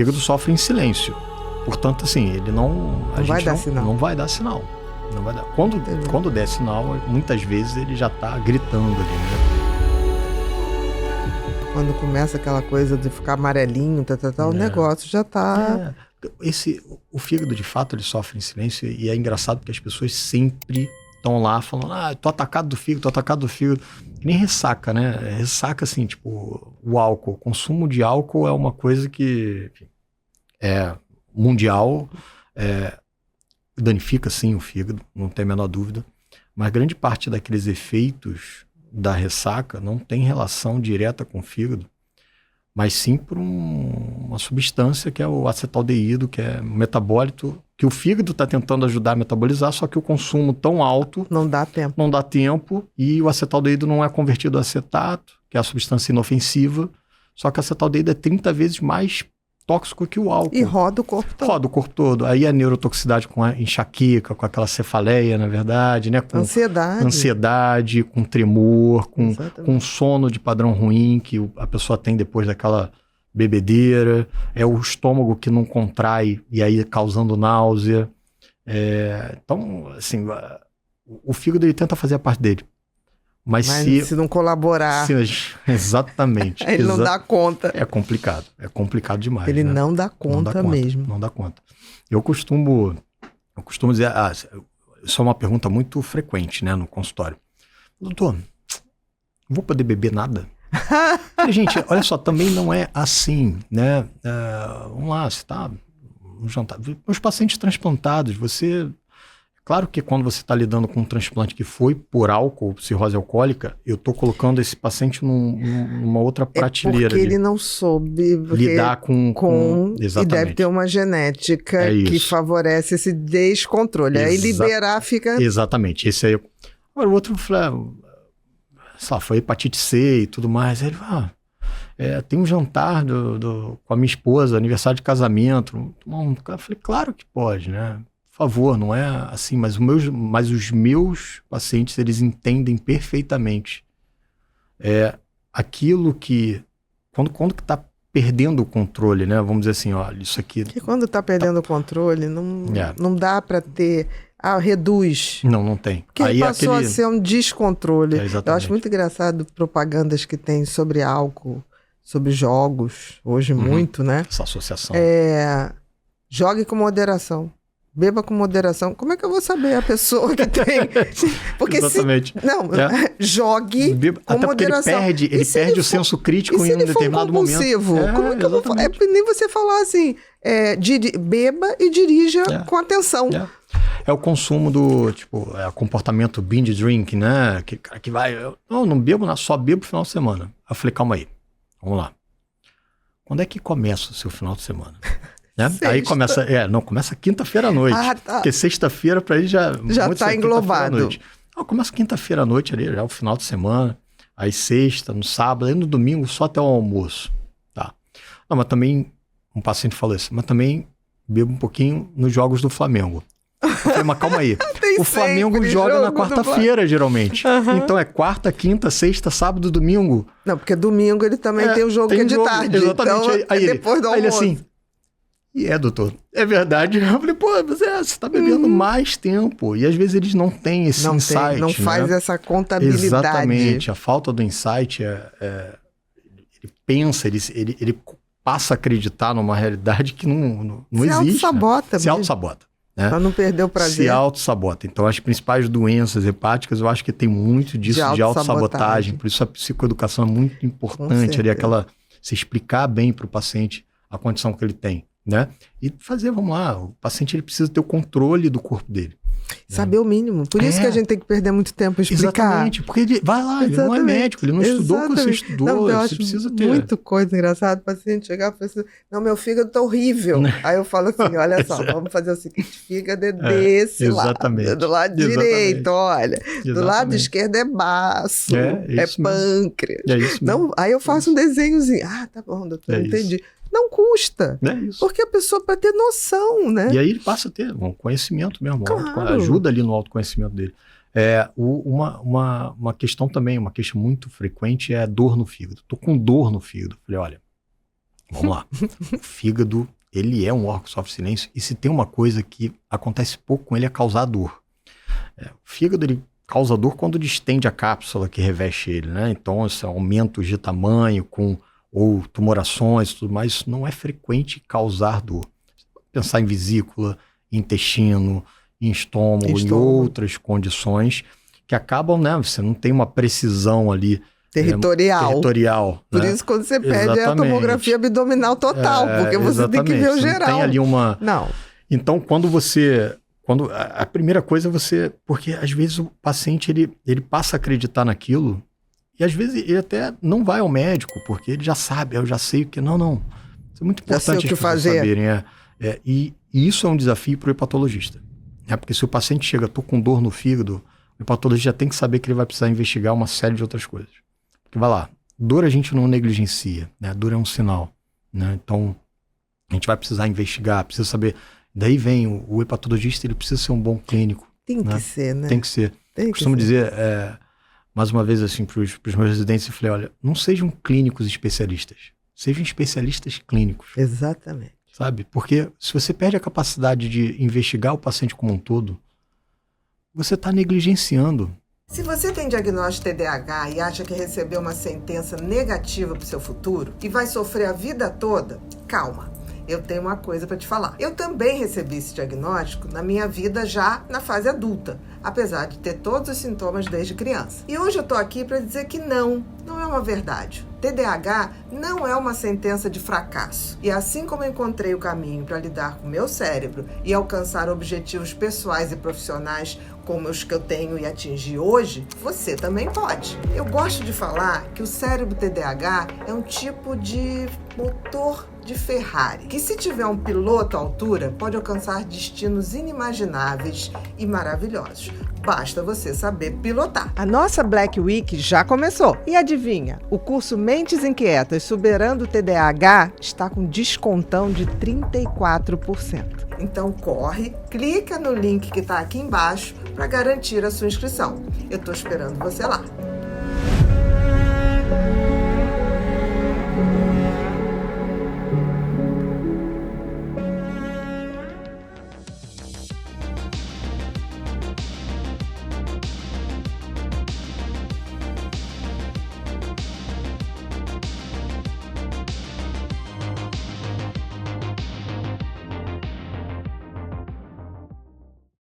fígado sofre em silêncio. Portanto, assim, ele não vai dar sinal. Não vai dar sinal. Não vai dar. Quando der sinal, muitas vezes ele já está gritando ali, né? Quando começa aquela coisa de ficar amarelinho, o negócio já está... O fígado, de fato, ele sofre em silêncio, e é engraçado porque as pessoas sempre estão lá falando, tô atacado do fígado, nem ressaca, né? Ressaca, assim, tipo, o álcool. O consumo de álcool é uma coisa que, enfim, é mundial, danifica, sim, o fígado, não tem a menor dúvida, mas grande parte daqueles efeitos da ressaca não tem relação direta com o fígado, mas sim por uma substância que é o acetaldeído, que é um metabólito que o fígado está tentando ajudar a metabolizar, só que o consumo tão alto não dá tempo, e o acetaldeído não é convertido a acetato, que é a substância inofensiva, só que o acetaldeído é 30 vezes mais tóxico que o álcool. E roda o corpo todo. Roda o corpo todo. Aí a neurotoxicidade com a enxaqueca, com aquela cefaleia, na verdade, né? Com ansiedade, com tremor, com sono de padrão ruim que a pessoa tem depois daquela bebedeira. É o estômago que não contrai e aí causando náusea. Então, assim, o fígado ele tenta fazer a parte dele. Mas se não colaborar... Exatamente. Ele não dá conta. É complicado demais. Ele, né? não dá conta mesmo. Não dá conta. Eu costumo dizer, isso é uma pergunta muito frequente, né, no consultório. Doutor, não vou poder beber nada? Gente, olha só, também não é assim, né? Vamos lá, você está no jantar. Os pacientes transplantados, claro que quando você está lidando com um transplante que foi por álcool, cirrose alcoólica, eu estou colocando esse paciente numa outra prateleira. Porque ele não soube lidar com e deve ter uma genética que favorece esse descontrole. Aí liberar fica... Exatamente. Esse aí. Agora o outro foi hepatite C e tudo mais. Aí ele fala, tem um jantar com a minha esposa, aniversário de casamento. Eu falei, claro que pode, né? Por favor, não é assim, mas os meus pacientes, eles entendem perfeitamente aquilo que, quando que está perdendo o controle, né? Vamos dizer assim, olha, isso aqui... Que quando está perdendo o controle, não dá para ter... reduz. Não tem. Porque aí passou a ser um descontrole. Eu acho muito engraçado propagandas que tem sobre álcool, sobre jogos, hoje muito, né? Essa associação. Jogue com moderação. Beba com moderação. Como é que eu vou saber a pessoa que tem? Porque exatamente. Jogue com moderação. Ele perde o senso crítico em um determinado momento. Como é que eu vou falar? Nem você falar assim, beba e dirija com atenção. É o consumo do, comportamento binge drink, né? Que cara que vai, não bebo, só bebo no final de semana. Eu falei, calma aí, vamos lá. Quando é que começa o seu final de semana? Né? Aí começa quinta-feira à noite. Porque sexta-feira para ele já está englobado. Começa quinta-feira à noite ali, já é o final de semana. Aí sexta, no sábado, aí no domingo só até o almoço. Tá. Não, mas também, um paciente falou isso, mas também bebo um pouquinho nos jogos do Flamengo. Eu falei, mas calma aí. O Flamengo joga na quarta-feira, geralmente. Então é quarta, quinta, sexta, sábado, domingo. Não, porque domingo ele também tem o jogo que é de tarde. Exatamente. Então aí depois do almoço. Aí ele assim... doutor, é verdade. Eu falei, você está bebendo mais tempo. E às vezes eles não têm esse insight. Não faz essa contabilidade. Exatamente. A falta do insight ele pensa, ele passa a acreditar numa realidade que não existe. Se auto-sabota. Né? Para não perder o prazer. Se auto-sabota. Então, as principais doenças hepáticas, eu acho que tem muito disso de auto-sabotagem. Por isso a psicoeducação é muito importante. Se explicar bem para o paciente a condição que ele tem. Né? E vamos lá, o paciente ele precisa ter o controle do corpo dele. Saber o mínimo. Por isso que a gente tem que perder muito tempo a explicar. Exatamente, porque ele vai lá, ele não é médico, ele não estudou o que você estudou, você precisa ter. Muito coisa engraçada, o paciente chegar e falar assim, não, meu fígado tá horrível. Aí eu falo assim, olha só, vamos fazer o seguinte, fígado é desse lado, do lado direito, olha, do lado esquerdo é baço, é pâncreas. É isso mesmo. Não, aí eu faço um desenhozinho, tá bom, doutor, entendi. Não custa. Porque a pessoa para ter noção, né? E aí ele passa a ter um conhecimento mesmo. Claro. Ajuda ali no autoconhecimento dele. Uma questão também, uma queixa muito frequente é dor no fígado. Tô com dor no fígado. Falei, olha, Vamos lá. O fígado, ele é um órgão que sofre silêncio, e se tem uma coisa que acontece pouco com ele é causar dor. O fígado, ele causa dor quando distende a cápsula que reveste ele, né? Então, esses aumentos de tamanho ou tumorações e tudo mais, isso não é frequente causar dor. Pensar em vesícula, intestino, em estômago, em outras condições que acabam, né? Você não tem uma precisão ali territorial. Por isso, quando você pede a tomografia abdominal total, porque você tem que ver o geral. Não tem ali uma... Não. Então, a primeira coisa é você... Porque às vezes o paciente, ele passa a acreditar naquilo, e às vezes ele até não vai ao médico, porque ele já sabe, eu já sei o que... Não. Isso é muito importante as pessoas saberem. E isso é um desafio para o hepatologista. Porque se o paciente chega, tô com dor no fígado, o hepatologista já tem que saber que ele vai precisar investigar uma série de outras coisas. Porque vai lá, dor a gente não negligencia, né? Dor é um sinal, né? Então, a gente vai precisar investigar, precisa saber. Daí vem o hepatologista, ele precisa ser um bom clínico. Tem que ser, né? Tem que ser. Costumo dizer, mais uma vez assim, para os meus residentes, eu falei, olha, não sejam clínicos especialistas, sejam especialistas clínicos. Exatamente. Sabe? Porque se você perde a capacidade de investigar o paciente como um todo, você está negligenciando. Se você tem diagnóstico de TDAH e acha que recebeu uma sentença negativa para o seu futuro e vai sofrer a vida toda, calma. Eu tenho uma coisa para te falar. Eu também recebi esse diagnóstico na minha vida já na fase adulta, apesar de ter todos os sintomas desde criança. E hoje eu tô aqui para dizer que não é uma verdade. TDAH não é uma sentença de fracasso. E assim como eu encontrei o caminho para lidar com o meu cérebro e alcançar objetivos pessoais e profissionais como os que eu tenho e atingi hoje, você também pode. Eu gosto de falar que o cérebro TDAH é um tipo de motor de Ferrari, que se tiver um piloto à altura, pode alcançar destinos inimagináveis e maravilhosos. Basta você saber pilotar. A nossa Black Week já começou. E adivinha? O curso Mentes Inquietas Superando o TDAH está com descontão de 34%. Então corre, clica no link que está aqui embaixo para garantir a sua inscrição. Eu estou esperando você lá.